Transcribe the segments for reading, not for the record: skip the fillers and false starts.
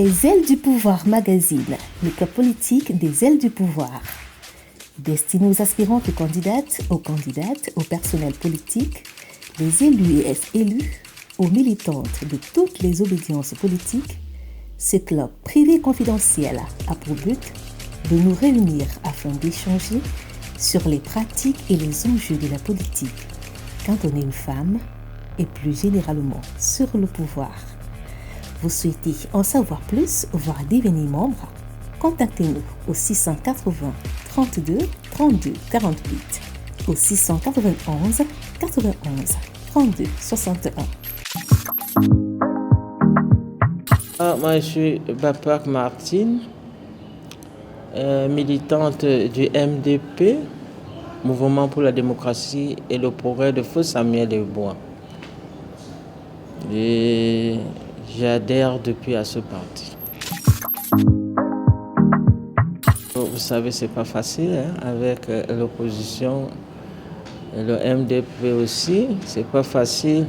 Les ailes du pouvoir magazine, le cas politique des ailes du pouvoir. Destiné aux aspirantes candidates, aux personnels politiques, les élus et ex-élus, aux militantes de toutes les obédiences politiques, ce club privé confidentiel a pour but de nous réunir afin d'échanger sur les pratiques et les enjeux de la politique quand on est une femme et plus généralement sur le pouvoir. Vous souhaitez en savoir plus, voire devenir membre? Contactez-nous au 680 32 32 48 au 691 91 32 61. Moi, je suis Bapak Martine, militante du MDP, Mouvement pour la démocratie et le progrès de Feu Samuel Lebois. Et j'adhère depuis à ce parti. Vous savez, c'est pas facile avec l'opposition, le MDP aussi, c'est pas facile.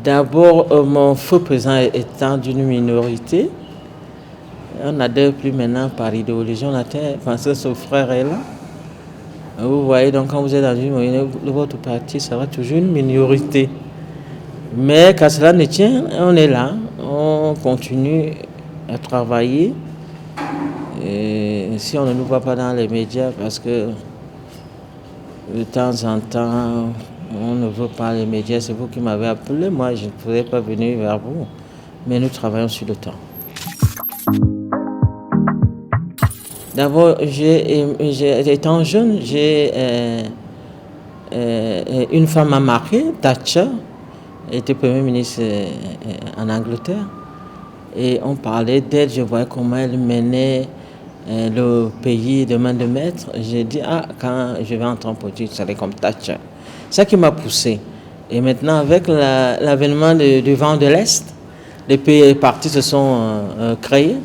D'abord, mon feu président étant d'une minorité, on n'adhère plus maintenant par idéologie, on atteint parce que ce frère est là. Vous voyez, donc quand vous êtes dans une minorité, votre parti sera toujours une minorité. Mais quand cela ne tient, on est là, on continue à travailler. Et si on ne nous voit pas dans les médias, parce que de temps en temps, on ne veut pas les médias, c'est vous qui m'avez appelé, moi je ne pourrais pas venir vers vous, mais nous travaillons sur le temps. D'abord, étant jeune, j'ai une femme à marier, Thatcher, elle était Premier ministre en Angleterre, et on parlait d'elle, je voyais comment elle menait le pays de main de maître. J'ai dit, quand je vais entrer en politique, je serai comme Thatcher. C'est ça qui m'a poussé. Et maintenant, avec l'avènement du vent de l'Est, les partis se sont créés.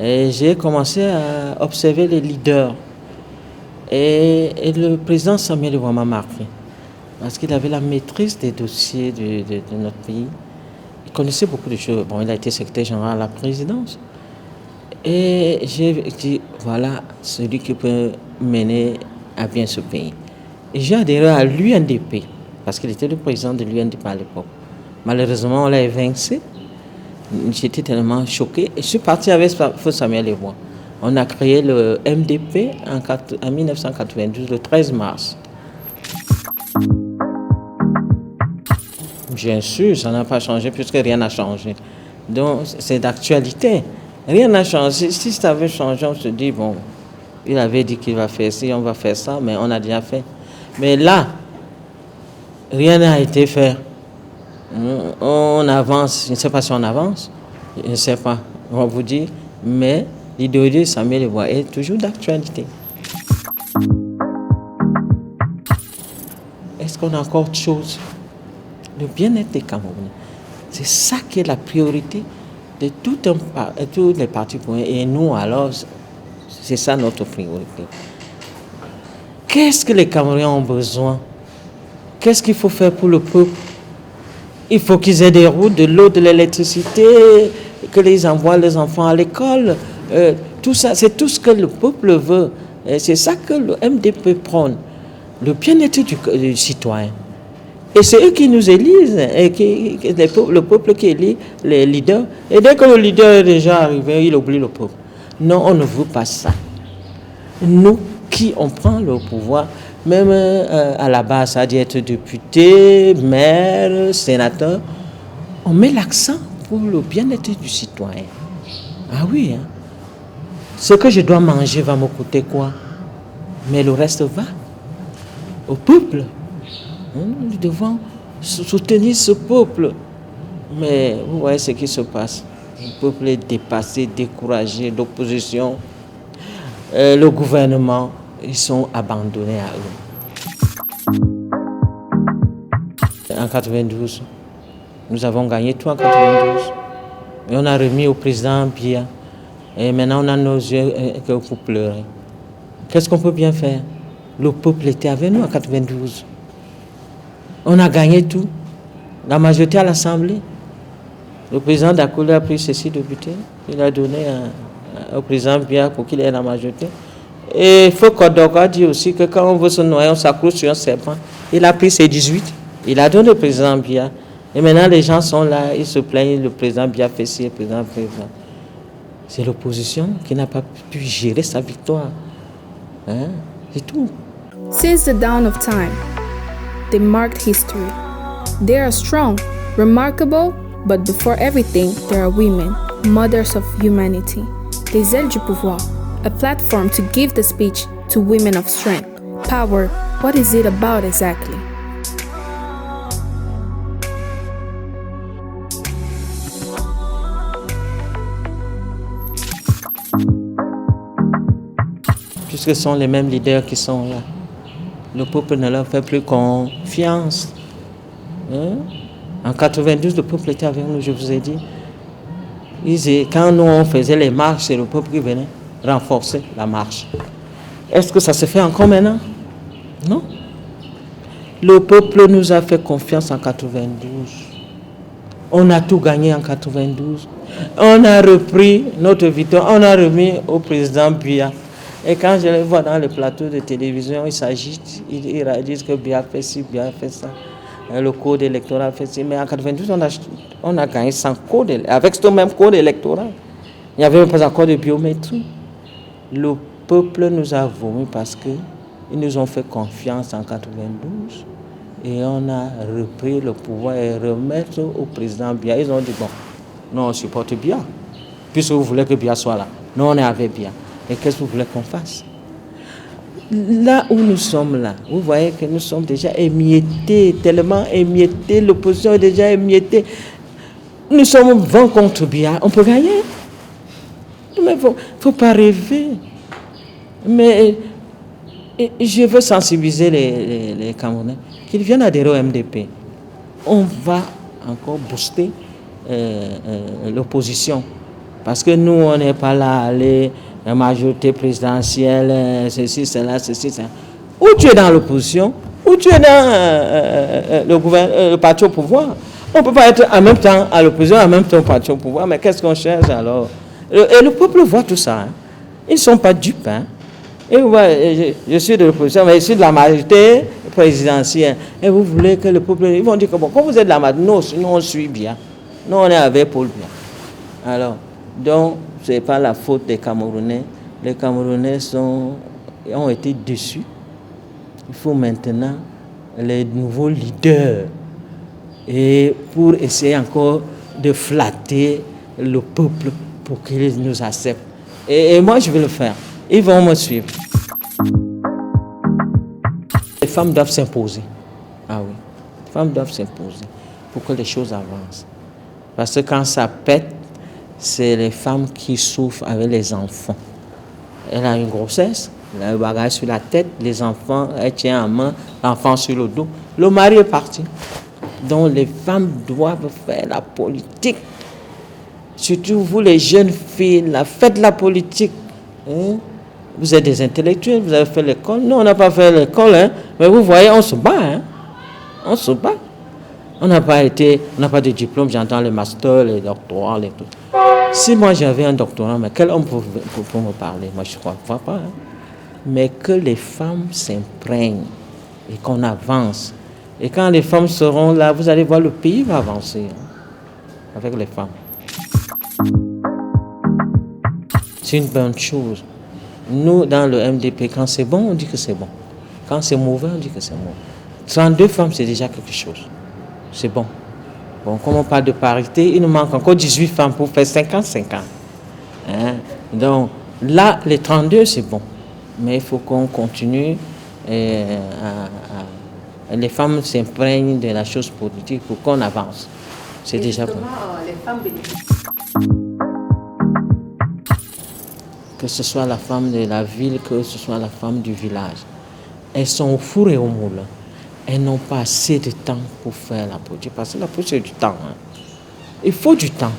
Et j'ai commencé à observer les leaders. Et le président Samuel Lebois m'a marqué. Parce qu'il avait la maîtrise des dossiers de notre pays. Il connaissait beaucoup de choses. Bon, il a été secrétaire général à la présidence. Et j'ai dit, voilà, celui qui peut mener à bien ce pays. Et j'ai adhéré à l'UNDP, parce qu'il était le président de l'UNDP à l'époque. Malheureusement, on l'a évincé. J'étais tellement choqué. Et je suis parti avec Feu Samuel Lebois. On a créé le MDP en 1992, le 13 mars. Bien sûr, ça n'a pas changé puisque rien n'a changé. Donc, c'est d'actualité. Rien n'a changé. Si ça avait changé, on se dit, bon, il avait dit qu'il va faire ci, on va faire ça, mais on a déjà fait. Mais là, rien n'a été fait. On avance, je ne sais pas si on avance, je ne sais pas, on va vous dire, mais l'idéologie de Samuel Lebois est toujours d'actualité. Est-ce qu'on a encore autre chose? Le bien-être des Camerounais, c'est ça qui est la priorité de tous les partis politiques. Et nous, alors, c'est ça notre priorité. Qu'est-ce que les Camerounais ont besoin? Qu'est-ce qu'il faut faire pour le peuple? Il faut qu'ils aient des routes, de l'eau, de l'électricité, que les envoient les enfants à l'école. Tout ça, c'est tout ce que le peuple veut. Et c'est ça que le MDP prône. Le bien-être du citoyen. Et c'est eux qui nous élisent, et le peuple qui élit les leaders. Et dès que le leader est déjà arrivé, il oublie le peuple. Non, on ne veut pas ça. Nous, qui on prend le pouvoir, même à la base, ça a dit être député, maire, sénateur, on met l'accent pour le bien-être du citoyen. Ah oui, hein? Ce que je dois manger va me coûter quoi? Mais le reste va au peuple. Nous devons soutenir ce peuple. Mais vous voyez ce qui se passe. Le peuple est dépassé, découragé, l'opposition, le gouvernement, ils sont abandonnés à eux. En 92, nous avons gagné tout en 92. Et on a remis au président Biya. Et maintenant, on a nos yeux que pour pleurer. Qu'est-ce qu'on peut bien faire? Le peuple était avec nous en 92. On a gagné tout. La majorité à l'Assemblée. Le président Dakoulé a pris ceci députés, il a donné au président Biya pour qu'il ait la majorité. Et Feu Kodoka dit aussi que quand on veut se noyer, on s'accroche sur un serpent. Il a pris ses 18, il a donné au président Biya. Et maintenant les gens sont là, ils se plaignent, le président Biya fait ci, le président fait ça. C'est l'opposition qui n'a pas pu gérer sa victoire. Hein? C'est tout. Since the dawn of time, they marked history. They are strong, remarkable, but before everything, there are women, mothers of humanity. Les ailes du pouvoir, a platform to give the speech to women of strength. Power, what is it about exactly? Puisque ce sont les mêmes leaders qui sont là, le peuple ne leur fait plus confiance. Hein? En 92, le peuple était avec nous, je vous ai dit. Quand nous on faisait les marches, c'est le peuple qui venait renforcer la marche. Est-ce que ça se fait encore maintenant? Non. Le peuple nous a fait confiance en 92. On a tout gagné en 92. On a repris notre victoire, on a remis au président Biya. Et quand je le vois dans les plateaux de télévision, il s'agite, ils disent que Biya fait ci, Biya fait ça. Le code électoral fait ci. Mais en 92, on a gagné sans code, avec ce même code électoral. Il n'y avait même pas encore de biométrie. Le peuple nous a vomi parce qu'ils nous ont fait confiance en 92 et on a repris le pouvoir et remettre au président Biya. Ils ont dit, bon, nous on supporte Biya, puisque vous voulez que Biya soit là. Nous on est avec Biya. Et qu'est-ce que vous voulez qu'on fasse? Là où nous sommes là, vous voyez que nous sommes déjà émiettés, tellement émiettés, l'opposition est déjà émiettée. Nous sommes 20 contre Biya, on peut gagner. Mais il ne faut pas rêver. Mais je veux sensibiliser les Camerounais qu'ils viennent adhérer au MDP. On va encore booster l'opposition. Parce que nous, on n'est pas là à aller la majorité présidentielle, ceci, cela, ceci, cela. Ou tu es dans l'opposition, ou tu es dans le parti au pouvoir. On ne peut pas être en même temps à l'opposition, en même temps au parti au pouvoir. Mais qu'est-ce qu'on cherche alors? Et le peuple voit tout ça. Hein. Ils ne sont pas dupes. Hein. Et vous voyez, je suis de l'opposition, mais je suis de la majorité présidentielle. Et vous voulez que le peuple... Ils vont dire que bon, quand vous êtes de la majorité, non, sinon on suit bien. Nous, on est avec Paul Biya. Alors, donc, ce n'est pas la faute des Camerounais. Les Camerounais ont été déçus. Il faut maintenant les nouveaux leaders. Et pour essayer encore de flatter le peuple pour qu'ils nous acceptent. Et moi, je vais le faire. Ils vont me suivre. Les femmes doivent s'imposer. Ah oui. Les femmes doivent s'imposer pour que les choses avancent. Parce que quand ça pète, c'est les femmes qui souffrent avec les enfants. Elle a une grossesse, elle a un bagage sur la tête, les enfants, elle tient en main, l'enfant sur le dos. Le mari est parti. Donc les femmes doivent faire la politique. Surtout vous les jeunes filles, faites la politique. Hein? Vous êtes des intellectuels, vous avez fait l'école. Nous, on n'a pas fait l'école, hein? Mais vous voyez, on se bat. Hein? On se bat. On n'a pas de diplôme, j'entends les masters, les doctorats, les tout. Si moi j'avais un doctorat, mais quel homme pour me parler? Moi je ne crois pas. Hein? Mais que les femmes s'imprègnent et qu'on avance. Et quand les femmes seront là, vous allez voir, le pays va avancer hein, avec les femmes. C'est une bonne chose. Nous, dans le MDP, quand c'est bon, on dit que c'est bon. Quand c'est mauvais, on dit que c'est mauvais. 32 femmes, c'est déjà quelque chose. C'est bon. Bon, comme on parle de parité, il nous manque encore 18 femmes pour faire 50-50. Hein? Donc, là, les 32, c'est bon. Mais il faut qu'on continue. Les femmes s'imprègnent de la chose politique pour qu'on avance. C'est déjà bon. Les femmes bénéficient. Que ce soit la femme de la ville, que ce soit la femme du village. Elles sont au four et au moulin. Elles n'ont pas assez de temps pour faire la politique. Parce que la politique, c'est du temps. Hein. Il faut du temps.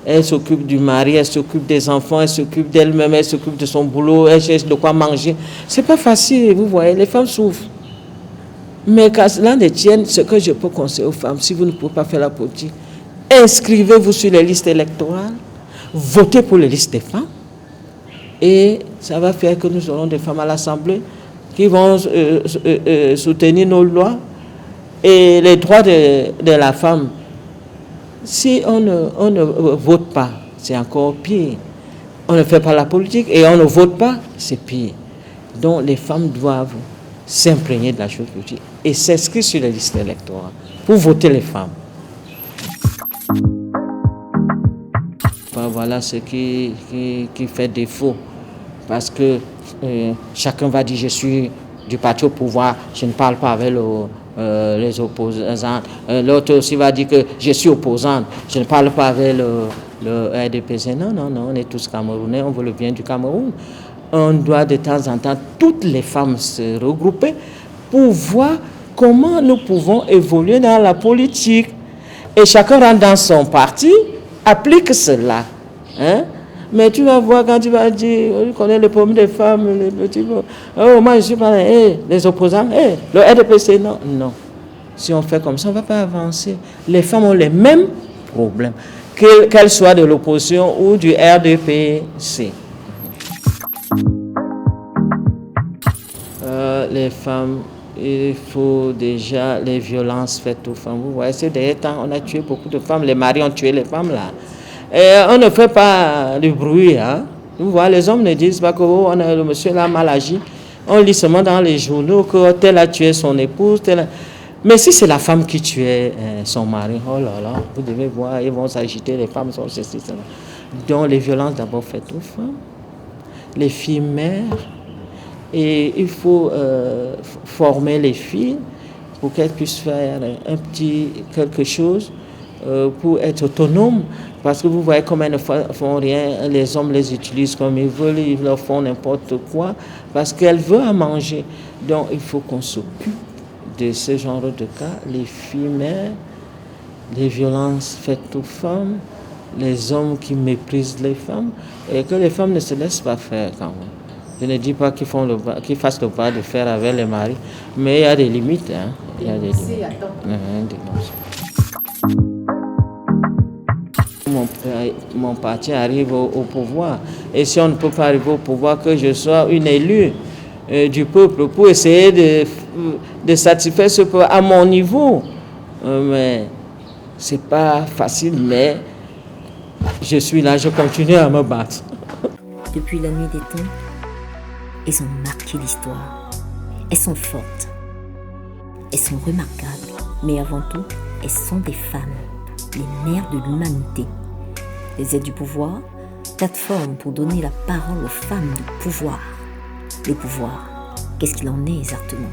Elle s'occupe du mari, elle s'occupe des enfants, elle s'occupe d'elle-même, elle s'occupe de son boulot, elle cherche de quoi manger. C'est pas facile, vous voyez, les femmes souffrent. Mais quand l'un des tiennes, ce que je peux conseiller aux femmes, si vous ne pouvez pas faire la politique, inscrivez-vous sur les listes électorales, votez pour les listes des femmes, et ça va faire que nous aurons des femmes à l'Assemblée qui vont soutenir nos lois et les droits de la femme. Si on ne vote pas, c'est encore pire. On ne fait pas la politique et on ne vote pas, c'est pire. Donc les femmes doivent s'imprégner de la chose politique et s'inscrire sur les listes électorales pour voter les femmes. Voilà ce qui fait défaut. Parce que chacun va dire je suis du parti au pouvoir, je ne parle pas avec les opposants. L'autre aussi va dire que je suis opposante, je ne parle pas avec le RDPC. Non, on est tous Camerounais, on veut le bien du Cameroun. On doit de temps en temps, toutes les femmes se regrouper pour voir comment nous pouvons évoluer dans la politique. Et chacun rentre dans son parti, applique cela. Hein? Mais tu vas voir quand tu vas dire, on connaît le problème des femmes, les petits, oh, moi je suis pas, les opposants, le RDPC, non. Si on fait comme ça, on ne va pas avancer. Les femmes ont les mêmes problèmes, qu'elles soient de l'opposition ou du RDPC. Les femmes, il faut déjà les violences faites aux femmes. Vous voyez, ces derniers temps, on a tué beaucoup de femmes, les maris ont tué les femmes là. Et on ne fait pas du bruit. Hein. Vous voyez, les hommes ne disent pas que le monsieur là mal agi. On lit seulement dans les journaux que tel a tué son épouse. Mais si c'est la femme qui tuait son mari, oh là là, vous devez voir, ils vont s'agiter, les femmes sont ceci, cela. Donc les violences d'abord faites aux femmes, les filles mères. Et il faut former les filles pour qu'elles puissent faire un petit quelque chose pour être autonomes. Parce que vous voyez comme elles ne font rien, les hommes les utilisent comme ils veulent, ils leur font n'importe quoi, parce qu'elles veulent à manger. Donc il faut qu'on s'occupe de ce genre de cas, les filles mères, les violences faites aux femmes, les hommes qui méprisent les femmes, et que les femmes ne se laissent pas faire quand même. Je ne dis pas qu'ils fassent le pas de faire avec les maris, mais il y a des limites. Hein. Il y a des limites. Mon parti arrive au pouvoir. Et si on ne peut pas arriver au pouvoir, que je sois une élue du peuple pour essayer de satisfaire ce peuple à mon niveau. Mais c'est pas facile, mais je suis là, je continue à me battre. Depuis la nuit des temps, elles ont marqué l'histoire. Elles sont fortes. Elles sont remarquables. Mais avant tout, elles sont des femmes, les mères de l'humanité. Les aides du pouvoir, plateforme pour donner la parole aux femmes du pouvoir. Le pouvoir, qu'est-ce qu'il en est exactement ?